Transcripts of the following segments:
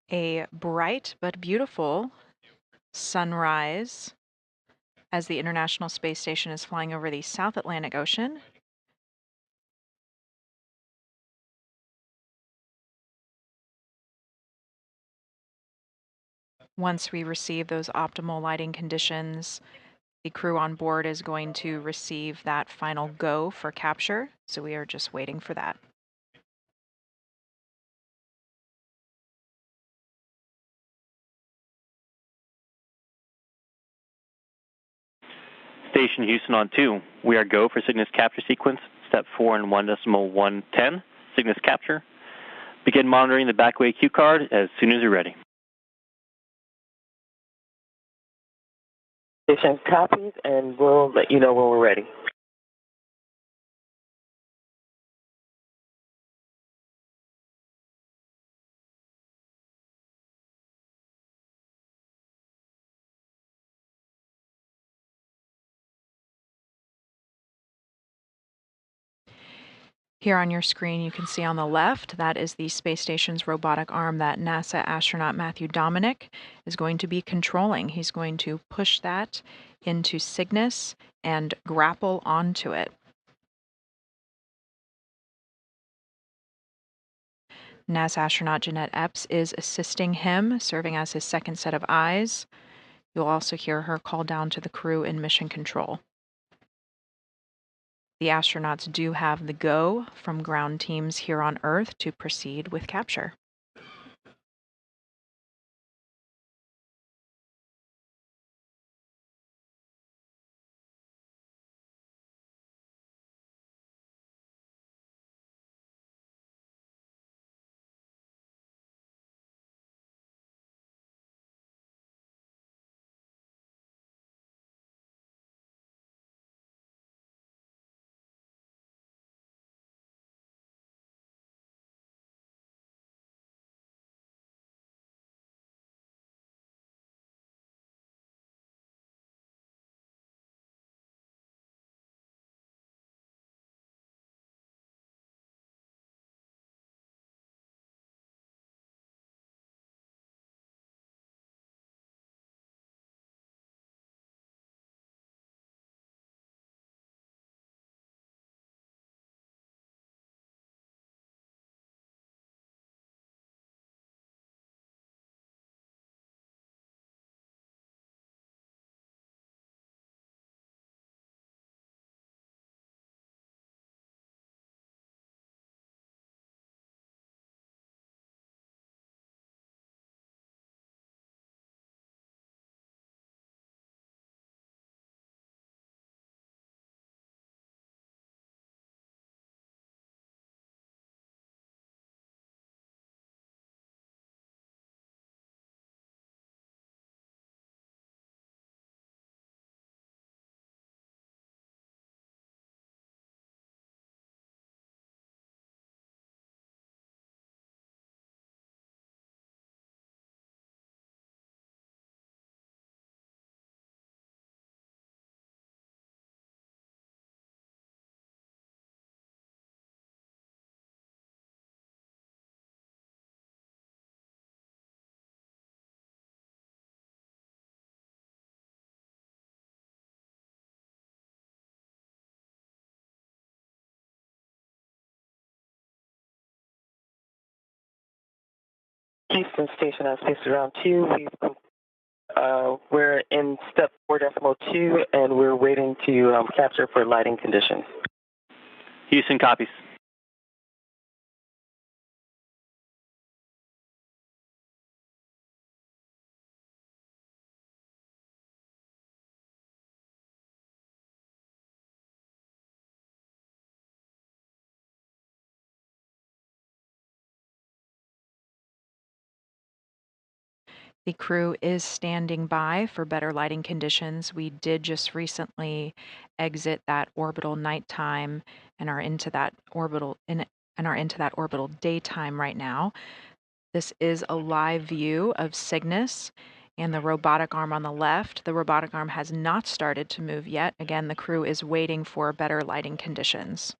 A bright but beautiful sunrise as the International Space Station is flying over the South Atlantic Ocean. Once we receive those optimal lighting conditions, the crew on board is going to receive that final go for capture, so we are just waiting for that. Station Houston on 2. We are go for Cygnus capture sequence, step 4 and 1.110, Cygnus capture. Begin monitoring the backway cue card as soon as you're ready. Station copies, and we'll let you know when we're ready. Here on your screen, you can see on the left, that is the space station's robotic arm that NASA astronaut Matthew Dominic is going to be controlling. He's going to push that into Cygnus and grapple onto it. NASA astronaut Jeanette Epps is assisting him, serving as his second set of eyes. You'll also hear her call down to the crew in mission control. The astronauts do have the go from ground teams here on Earth to proceed with capture. Houston Station on Space Ground 2. We're in step 4.2, and we're waiting to capture for lighting conditions. Houston copies. The crew is standing by for better lighting conditions. We did just recently exit that orbital nighttime and are into that orbital daytime right now. This is a live view of Cygnus and the robotic arm on the left. The robotic arm has not started to move yet. Again, the crew is waiting for better lighting conditions.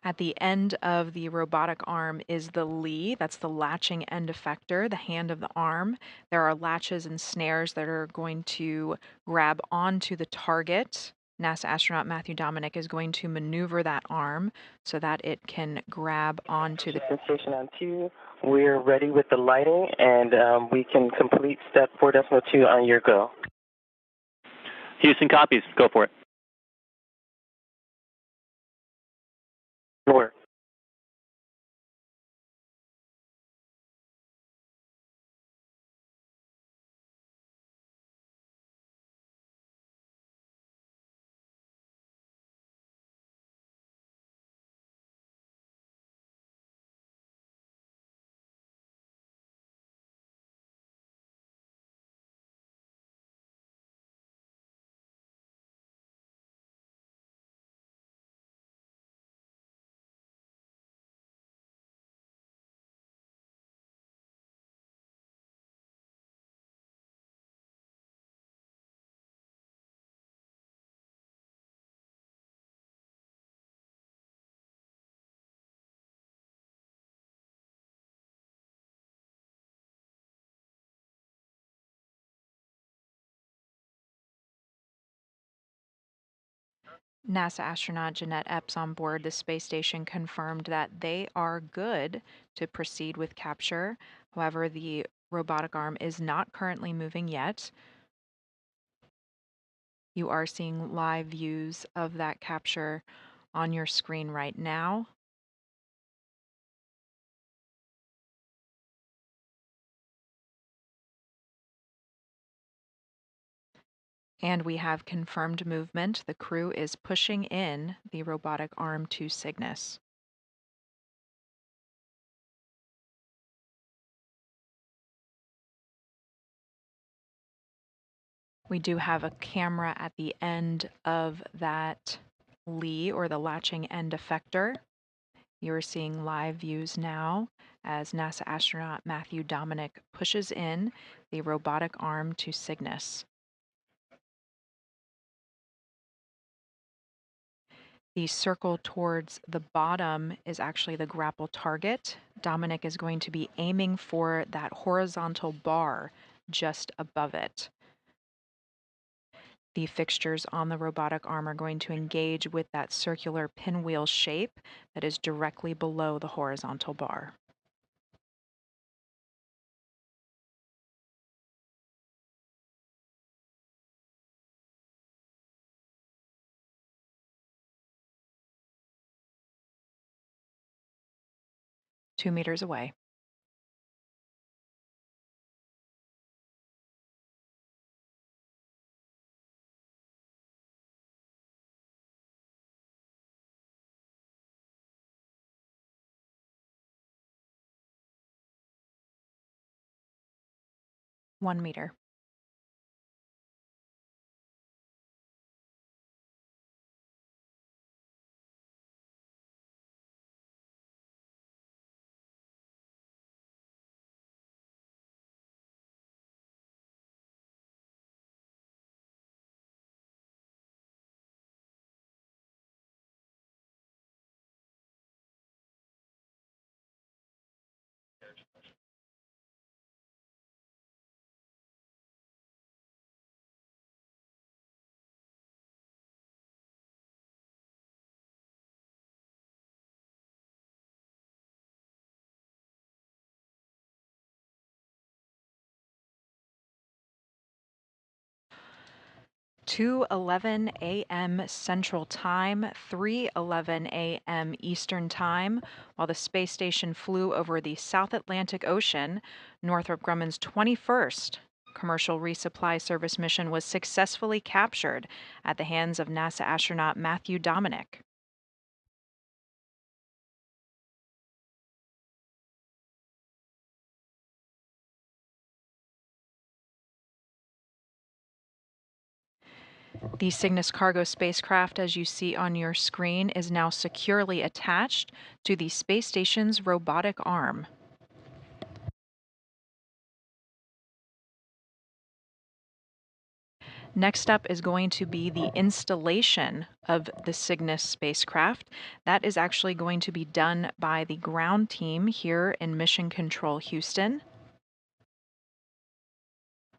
At the end of the robotic arm is the lead, that's the latching end effector, the hand of the arm. There are latches and snares that are going to grab onto the target. NASA astronaut Matthew Dominic is going to maneuver that arm so that it can grab onto the station on 2. We're ready with the lighting, and we can complete step 4.2 on your go. Houston copies. Go for it. Work. NASA astronaut Jeanette Epps on board the space station confirmed that they are good to proceed with capture. However, the robotic arm is not currently moving yet. You are seeing live views of that capture on your screen right now. And we have confirmed movement. The crew is pushing in the robotic arm to Cygnus. We do have a camera at the end of that lead, or the latching end effector. You're seeing live views now as NASA astronaut Matthew Dominic pushes in the robotic arm to Cygnus. The circle towards the bottom is actually the grapple target. Dominic is going to be aiming for that horizontal bar just above it. The fixtures on the robotic arm are going to engage with that circular pinwheel shape that is directly below the horizontal bar. Two meters away. One meter. Two 11 a.m. Central Time, 3:11 a.m. Eastern Time, while the space station flew over the South Atlantic Ocean, Northrop Grumman's 21st commercial resupply service mission was successfully captured at the hands of NASA astronaut Matthew Dominic. The Cygnus cargo spacecraft, as you see on your screen, is now securely attached to the space station's robotic arm. Next up is going to be the installation of the Cygnus spacecraft. That is actually going to be done by the ground team here in Mission Control Houston.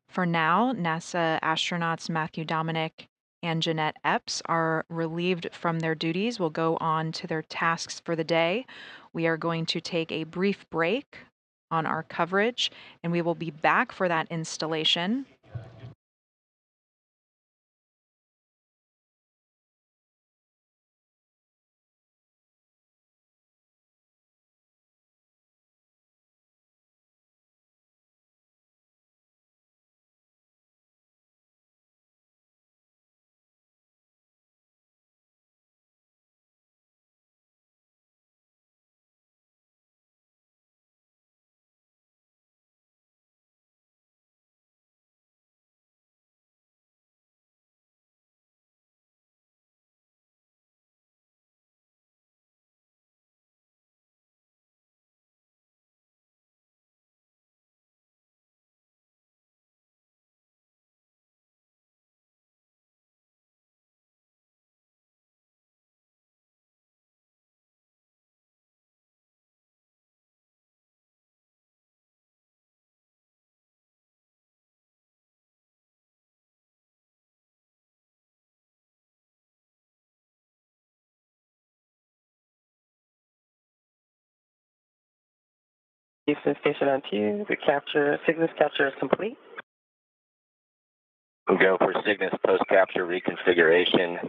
For now, NASA astronauts Matthew Dominic and Jeanette Epps are relieved from their duties, will go on to their tasks for the day. We are going to take a brief break on our coverage, and we will be back for that installation. Houston Station on 2, Cygnus capture is complete. Go for Cygnus post-capture reconfiguration.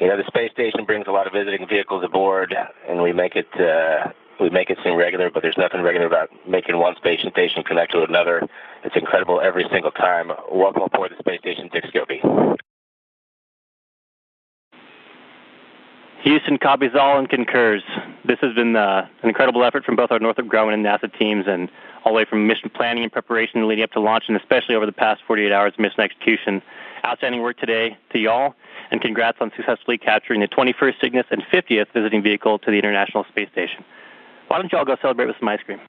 You know, the space station brings a lot of visiting vehicles aboard, and we make it seem regular, but there's nothing regular about making one space station connect to another. It's incredible every single time. Welcome aboard the space station, Dick Scobie. Houston copies all and concurs. This has been an incredible effort from both our Northrop Grumman and NASA teams, and all the way from mission planning and preparation leading up to launch, and especially over the past 48 hours of mission execution. Outstanding work today to y'all, and congrats on successfully capturing the 21st Cygnus and 50th visiting vehicle to the International Space Station. Why don't y'all go celebrate with some ice cream?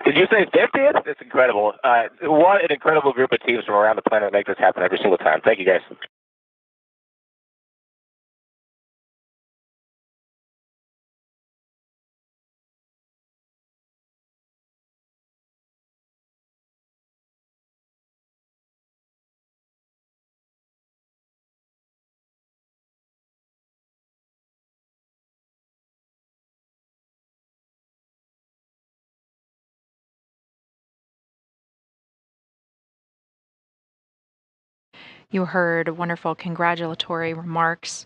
Did you say 50th? It's incredible. What an incredible group of teams from around the planet make this happen every single time. Thank you, guys. You heard wonderful congratulatory remarks.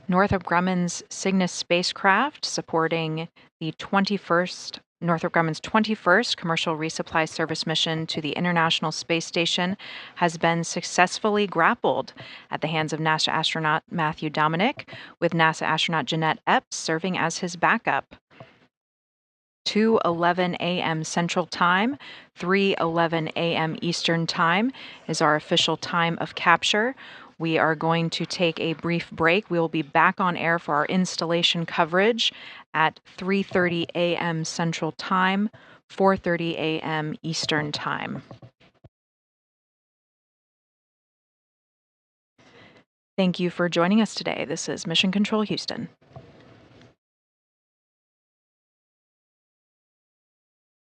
Northrop Grumman's Cygnus spacecraft, supporting the Northrop Grumman's 21st commercial resupply service mission to the International Space Station, has been successfully grappled at the hands of NASA astronaut Matthew Dominic, with NASA astronaut Jeanette Epps serving as his backup. 2:11 a.m. Central Time, 3:11 a.m. Eastern Time is our official time of capture. We are going to take a brief break. We will be back on air for our installation coverage at 3:30 a.m. Central Time, 4:30 a.m. Eastern Time. Thank you for joining us today. This is Mission Control Houston.